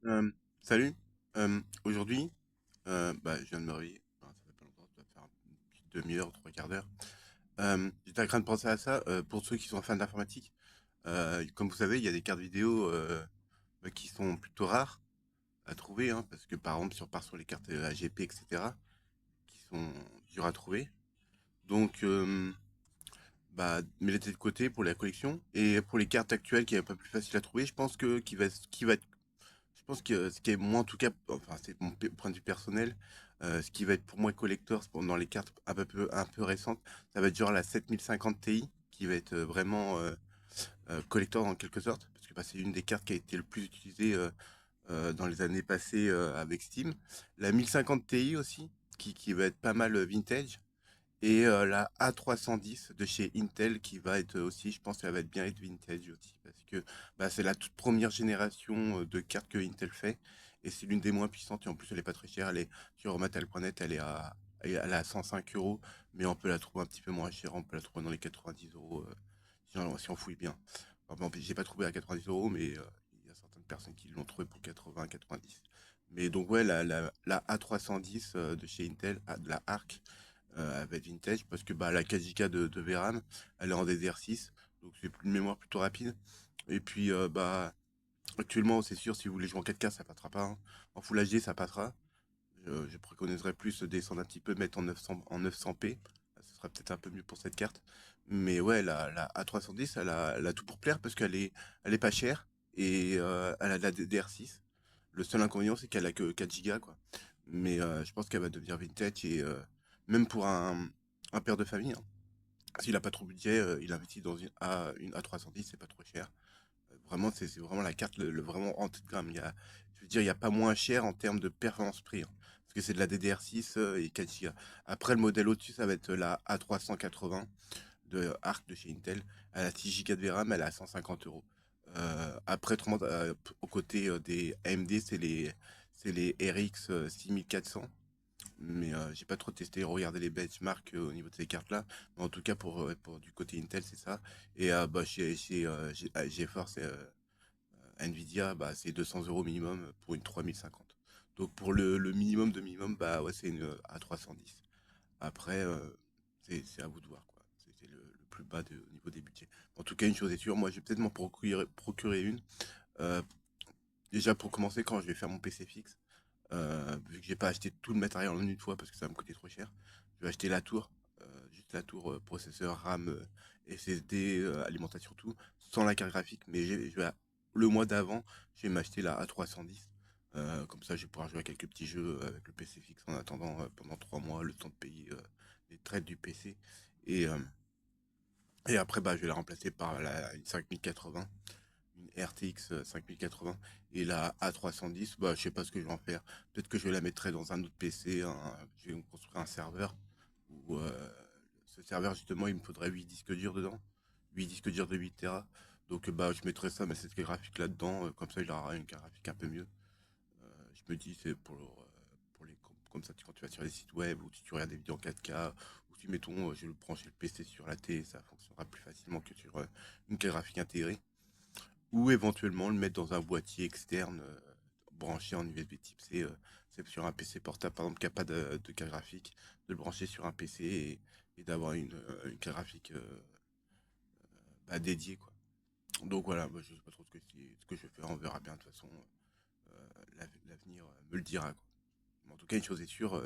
Euh, Salut. Aujourd'hui, je viens de me réveiller. Enfin, ça fait pas longtemps, ça doit faire une petite demi-heure, trois quarts d'heure. J'étais en train de penser à ça. Pour ceux qui sont fans d'informatique, comme vous savez, il y a des cartes vidéo qui sont plutôt rares à trouver, hein, parce que par exemple, si on part sur les cartes AGP, etc., qui sont dures à trouver. Donc, mets-les de côté pour la collection. Et pour les cartes actuelles qui est un peu plus facile à trouver, je pense que qui va être je pense que ce qui est moi en tout cas, enfin c'est mon point de vue personnel, ce qui va être pour moi collector dans les cartes un peu récentes, ça va être genre la 7050 Ti qui va être vraiment collector en quelque sorte, parce que c'est une des cartes qui a été le plus utilisée dans les années passées avec Steam. La 1050 Ti aussi, qui va être pas mal vintage. Et la A310 de chez Intel qui va être aussi, je pense qu'elle va être bien être vintage aussi, parce que c'est la toute première génération de cartes que Intel fait, et c'est l'une des moins puissantes, et en plus elle est pas très chère, elle est sur Mattel.net, elle est à 105 euros, mais on peut la trouver un petit peu moins chère, on peut la trouver dans les 90 euros si on fouille bien. Enfin, bon, j'ai pas trouvé à 90 euros, mais il y a certaines personnes qui l'ont trouvé pour 80, 90. Mais donc ouais, la A310 de chez Intel, de la ARC, avec Vintage parce que la 4 Go de VRAM, elle est en DDR6, donc c'est une mémoire plutôt rapide. Et puis actuellement, c'est sûr, si vous voulez jouer en 4K, ça passera pas, hein. En Full HD, ça passera. Je préconiserais plus de descendre un petit peu, mettre en 900p. Ce sera peut-être un peu mieux pour cette carte. Mais ouais, la A310, elle a tout pour plaire parce elle est pas chère et elle a de la DDR6. Le seul inconvénient, c'est qu'elle a que 4 Go, quoi. Mais je pense qu'elle va devenir vintage et même pour un père de famille, hein, s'il a pas trop de budget, il investit dans une A310, c'est pas trop cher. Vraiment, c'est vraiment la carte vraiment entrée de gamme. Je veux dire, il y a pas moins cher en termes de performance-prix, hein, parce que c'est de la DDR6 et 4 Go. Après, le modèle au-dessus, ça va être la A380 de Arc de chez Intel. Elle a 6 Go de VRAM, elle est à 150 euros. Après, autrement, aux côtés des AMD, c'est les RX 6400. Mais j'ai pas trop testé, regardé les benchmarks au niveau de ces cartes-là. Mais en tout cas, pour du côté Intel, c'est ça. Et GeForce Nvidia, c'est 200 euros minimum pour une 3050. Donc pour le minimum de minimum, ouais, c'est une A310. Après, c'est à vous de voir, quoi. C'est le plus bas au niveau des budgets. En tout cas, une chose est sûre, moi, je vais peut-être m'en procurer une. Euh, Déjà, pour commencer, quand je vais faire mon PC fixe, vu que j'ai pas acheté tout le matériel en une fois parce que ça va me coûter trop cher, je vais acheter la tour, juste la tour processeur, RAM, SSD, alimentation, tout, sans la carte graphique. Mais le mois d'avant, je vais m'acheter la A310. Comme ça, je vais pouvoir jouer à quelques petits jeux avec le PC fixe en attendant pendant 3 mois le temps de payer les traites du PC. Et, euh, et après, je vais la remplacer par une 5080, une RTX 5080 et la A310. Je sais pas ce que je vais en faire. Peut-être que je la mettrai dans un autre PC, je vais me construire un serveur où ce serveur justement il me faudrait 8 disques durs dedans, 8 disques durs de 8 Tera. Donc je mettrai ça, mais cette graphique là-dedans, comme ça il aura une graphique un peu mieux. Je me dis c'est pour comme ça quand tu vas sur les sites web ou si tu regardes des vidéos en 4K ou si mettons je vais brancher le PC sur la télé, ça fonctionnera plus facilement que sur une carte graphique intégrée. Ou éventuellement le mettre dans un boîtier externe branché en USB type C. C'est sur un PC portable par exemple qui n'a pas de carte graphique, de le brancher sur un PC et d'avoir une carte graphique dédiée, quoi. Donc voilà, moi, je sais pas trop ce que je vais faire, on verra bien de toute façon. L'avenir me le dira, quoi. Mais en tout cas, une chose est sûre,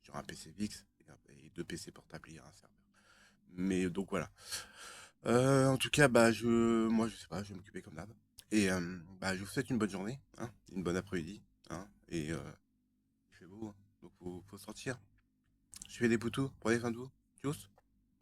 j'aurai un PC fixe et deux PC portables et un serveur. Mais donc voilà. En tout cas, moi, je sais pas, je vais m'occuper comme d'hab. Et je vous souhaite une bonne journée, hein, une bonne après-midi, hein, et il fait beau, hein, donc faut sortir. Je fais des poutous, prenez soin de vous. Tchuss.